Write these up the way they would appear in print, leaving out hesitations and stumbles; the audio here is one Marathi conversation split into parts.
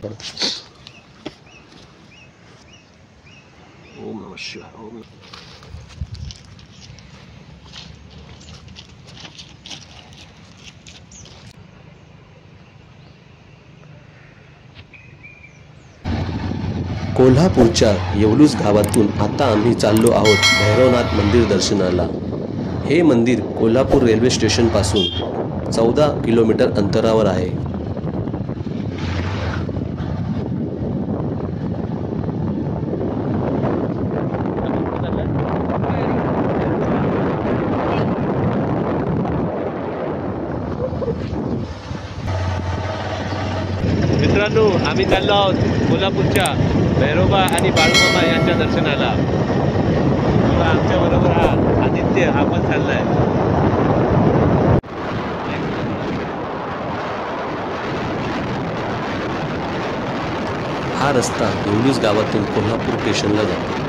ओम नमः शिवाय। ओम कोल्हापूरच्या येवलूस गावातून आता आम्ही चाललो आहोत भैरवनाथ मंदिर दर्शनाला। हे मंदिर कोल्हापूर रेल्वे स्टेशन पासून 14 किलोमीटर अंतरावर आहे। मित्रांनो, आम्ही चाललो आहोत कोल्हापूरच्या भैरोबा आणि बाळूमामा यांच्या दर्शनाला। आमच्या बरोबर हा आदित्य हा पण चाललाय। हा रस्ता येवलूस गावातून कोल्हापूर स्टेशनला जातो।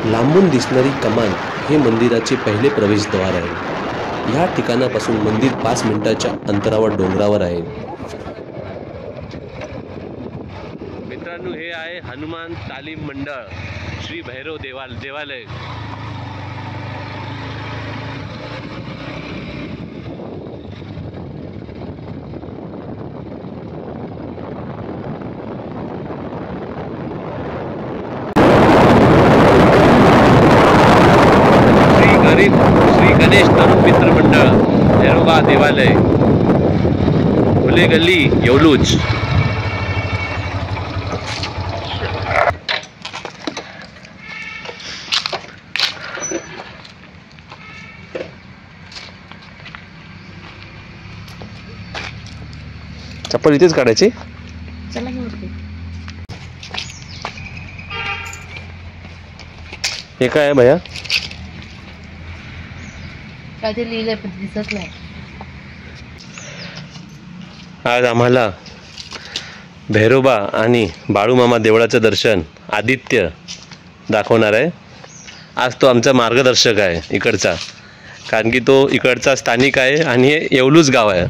लांबून दिसणारी कमान हे मंदिराचे पहिले प्रवेशद्वार आहे। ह्या ठिकाणापासून मंदिर 5 मिनिटाच्या अंतरावर डोंगरावर आहे। मित्रांनो, हे आहे हनुमान तालीम मंडळ श्री भैरव देवालय। श्री गणेश तरुण मित्र मंडळ भैरोबा देवालय, फुले गल्ली, येवलूज। चप्पल इथेच काढायची। हे काय आहे भैया? काय ते लिहिलंय पण दिसत नाही। आज आम्हाला भैरोबा आणि बाळूमामा देवळाचं दर्शन आदित्य दाखवणार आहे। आज तो आमचा मार्गदर्शक आहे इकडचा, कारण की तो इकडचा स्थानिक आहे आणि हे येवलूस गाव आहे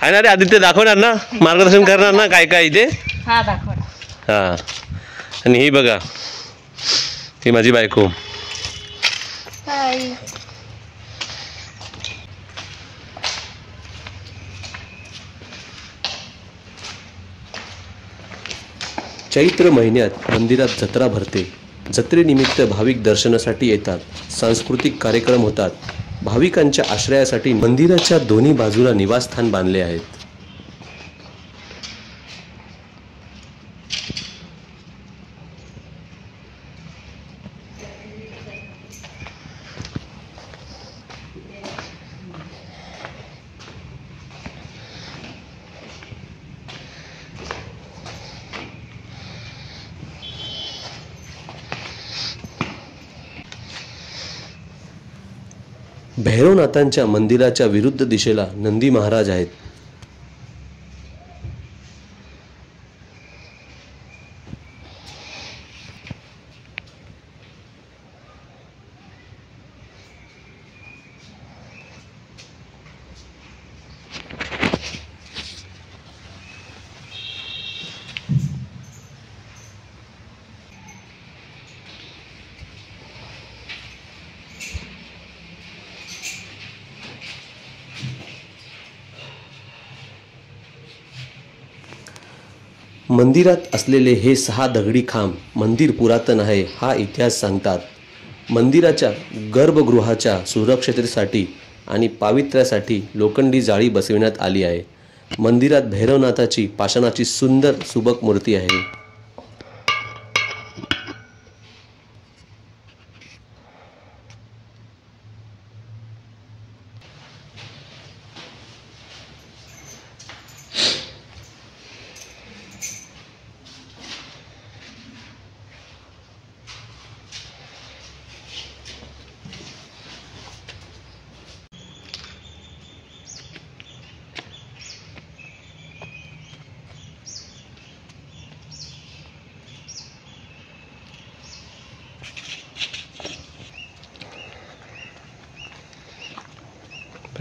ना रे आदित्य? दाखवणार ना, मार्गदर्शन करणार ना काय काय इथे? हा दाखव। हा, आणि ही बघा, ही माझी बायको। हाय। चैत्र महिन्यात मंदिरात जत्रा भरते। जत्रेनिमित्त भाविक दर्शनासाठी येतात। सांस्कृतिक कार्यक्रम होतात। भाविकांच्या आश्रयासाठी मंदिराच्या दोन्ही बाजूला निवासस्थान बांधले आहेत। भैरवनाथांच्या मंदिराच्या विरुद्ध दिशेला नंदी महाराज आहेत। मंदिरात असलेले हे 6 दगडी खांब मंदिर पुरातन आहे हा इतिहास सांगतात। मंदिराच्या गर्भगृहाच्या सुरक्षिततेसाठी आणि पावित्र्यासाठी लोखंडी जाळी बसविण्यात आली आहे। मंदिरात भैरवनाथाची पाषाणाची सुंदर सुबक मूर्ती आहे।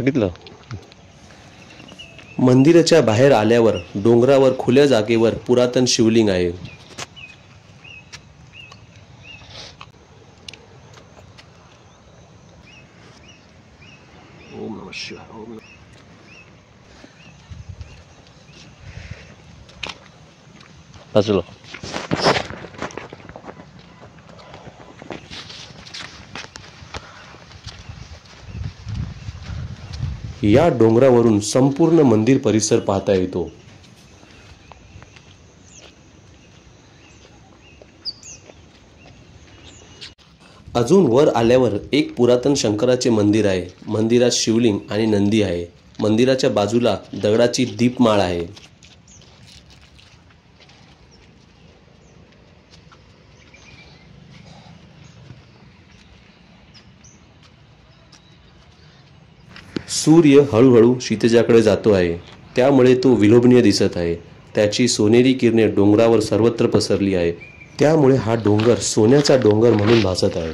बघितलं. मंदिराच्या बाहेर आल्यावर डोंगरावर खुल्या जागेवर पुरातन शिवलिंग आहे. बाजूला या डोंगरावरून संपूर्ण मंदिर परिसर पाहता येतो. अजून वर आल्यावर एक पुरातन शंकराचे मंदिर आहे. मंदिरात शिवलिंग आणि नंदी आहे. मंदिराच्या बाजूला दगडाची दीपमाळ आहे. सूर्य हळूहळू क्षितिजाकडे जातो आहे, त्यामुळे तो विलोभनीय दिसत आहे. त्याची सोनेरी किरणे डोंगरावर सर्वत्र पसरली आहे, त्यामुळे हा डोंगर सोन्याचा डोंगर म्हणून भासत आहे.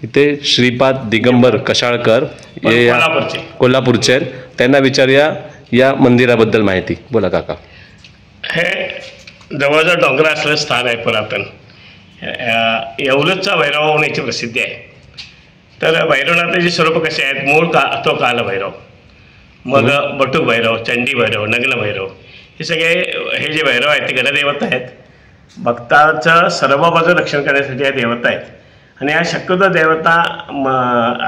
इथे श्रीपाद दिगंबर कशाळकर हे कोल्हापूरचे आहेत. त्यांना विचारूया या मंदिराबद्दल माहिती. बोला काका. हे जवळजवळ डोंगर असलेलं स्थान आहे पुरातन. येवलूरचा भैरव होण्याची प्रसिद्धी आहे. तर भैरवनाथाचे स्वरूप कसे आहेत? मूळ तो कालभैरव, मग बटुक भैरव, चंडी भैरव, नग्न भैरव, हे सगळे हे जे भैरव आहेत ते गणदेवता आहेत. भक्ताचं सर्व बाजू रक्षण करण्यासाठी या देवता आहेत. आणि या शक्यतो देवता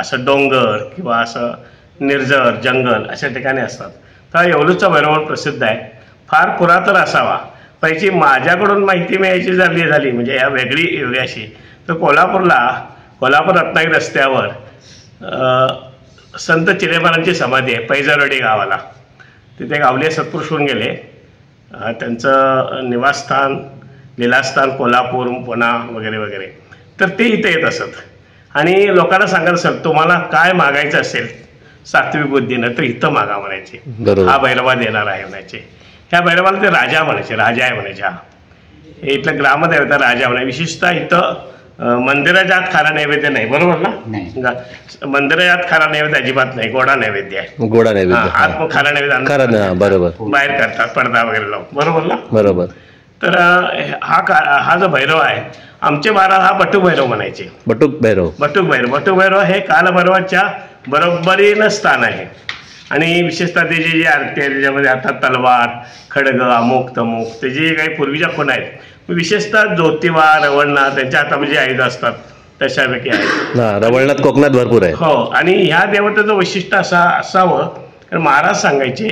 असं डोंगर किंवा असं निर्जर जंगल अशा ठिकाणी असतात. तर येवलूरचा भैरव प्रसिद्ध आहे. फार पुरातन असावा. पहिली माझ्याकडून माहिती मिळायची झाली म्हणजे या वेगळी अशी, तर कोल्हापूर रत्नागिरी रस्त्यावर संत चिलेमारांची समाधी आहे पैजारवाडी गावाला. तिथे गावले सत्पुरुष होऊन गेले. त्यांचं निवासस्थान लीलास्थान कोल्हापूर, पुणा वगैरे वगैरे. तर ते इथे येत असत आणि लोकांना सांगत असत तुम्हाला काय मागायचं असेल सात्विक बुद्धीनं तर इथं मागा म्हणायचे. हा भैरवा देणार आहे म्हणायचे. ह्या भैरवाला ते राजा म्हणायचे, राजा आहे म्हणायचे. हा इथलं ग्रामदेवता राजा म्हणाय. विशेषतः इथं मंदिराच्या आत खारा नैवेद्य नाही, बरोबर ना? मंदिराच्या आत खारा नैवेद्य अजिबात नाही, गोडा नैवेद्य आहे. गोडा नैवेद्य आत खारा नैवेद्य बरोबर बाहेर करतात पडदा वगैरे लावून, बरोबर ना? बरोबर. तर हा जो भैरव आहे आमचे महाराज हा बटुक भैरव म्हणायचे. बटुक भैरव हे कालभैरवाच्या बरोबरीनं स्थान आहे. आणि विशेषतः त्याची जी आरती आहे त्याच्यामध्ये हातात तलवार, खडग, अमुक तमुक त्याचे जे काही पूर्वीच्या खूण आहेत, विशेषतः ज्योतिबा, रवळनाथ त्यांच्या हातामध्ये आयुध असतात तशापैकी आहेत. रवळनाथ कोकणात भरपूर आहे. हो. आणि ह्या देवतेचं वैशिष्ट्य असावं कारण महाराज सांगायचे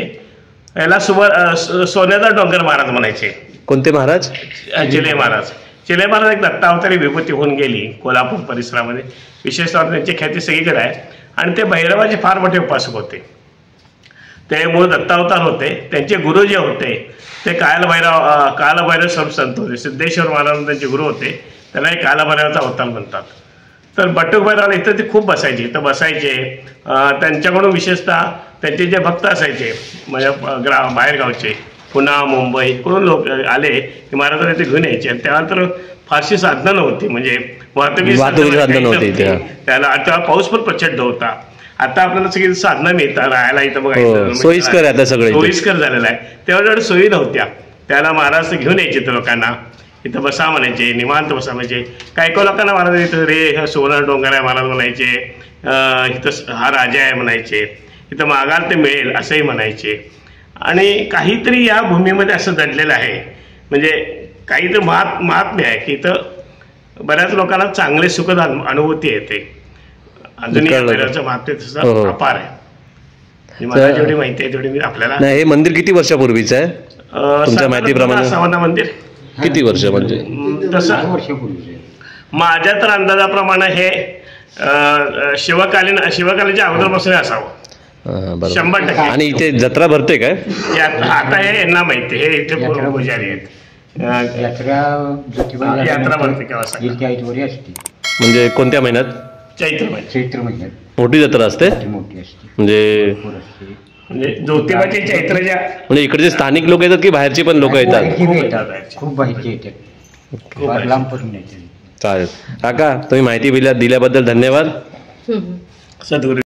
याला सोन्याचा डोंगर महाराज म्हणायचे. कोणते महाराज? चिले महाराज. चिले महाराज एक दत्तावतारी विभूती होऊन गेली कोल्हापूर परिसरामध्ये. विशेषतः त्यांची ख्याती सगळीकडे आहे. आणि ते भैरवाचे फार मोठे उपासक होते. ते मूळ दत्तावतार होते. त्यांचे गुरु जे होते ते कालभैरव स्वरूप संत होते. सिद्धेश्वर महाराज त्यांचे गुरु होते. त्यांना एक कालभैरवाचा अवतार म्हणतात. तर बटुक भैरवाला इथं ते खूप बसायचे. इथं बसायचे. त्यांच्याकडून विशेषतः त्यांचे जे भक्त असायचे म्हणजे बाहेरगावचे पुणा मुंबई इकडून लोक आले की महाराजांना ते घेऊन यायचे. आणि त्यानंतर फारशी साधनं नव्हती म्हणजे वाहतुकी साधनं नव्हती. त्याला तेव्हा पाऊस पण प्रचंड होता. आता आपल्याला सगळी साधनं मिळतात राहायला इथं बघायचं सोयीस्कर झालेलं आहे. तेव्हा सोयी नव्हत्या. त्याला महाराज घेऊन यायचे तर लोकांना इथं बसा म्हणायचे, निवांत बसा म्हणायचे. काही लोकांना महाराज इथं रे सोनं डोंगर आहे महाराज म्हणायचे. इथं हा राजा आहे म्हणायचे. इथं मागाल ते मिळेल असंही म्हणायचे. आणि काहीतरी या भूमीमध्ये असं दडलेलं आहे म्हणजे काहीतरी महात्म्य आहे की इथं बऱ्याच लोकांना चांगले सुखद अनुभूती येते. अजूनही महात्म्य तसं अपार आहे. मला जेवढी माहिती आहे तेवढी मी आपल्याला. हे मंदिर किती वर्षापूर्वीचं आहे तुमच्या माहितीप्रमाणे? सावंत मंदिर किती वर्ष म्हणजे तसं माझ्या तर अंदाजाप्रमाणे हे शिवकालीनच्या अगोदरपासून असावं 100%. आणि इथे जत्रा भरते काय? आता हे यांना माहिती. हे इथे पूर्व पुजारी आहेत. यात्रा भरते केव्हा? म्हणजे कोणत्या महिन्यात? चैत्र महिन्यात मोठी जत्रा असते. म्हणजे ज्योतिबाची चैत्राच्या म्हणजे इकडचे स्थानिक लोक येतात की बाहेरची पण लोक येतात? खूप बाहेरचे येतात. चालेल काका, तुम्ही माहिती दिल्याबद्दल धन्यवाद. सद्गुरू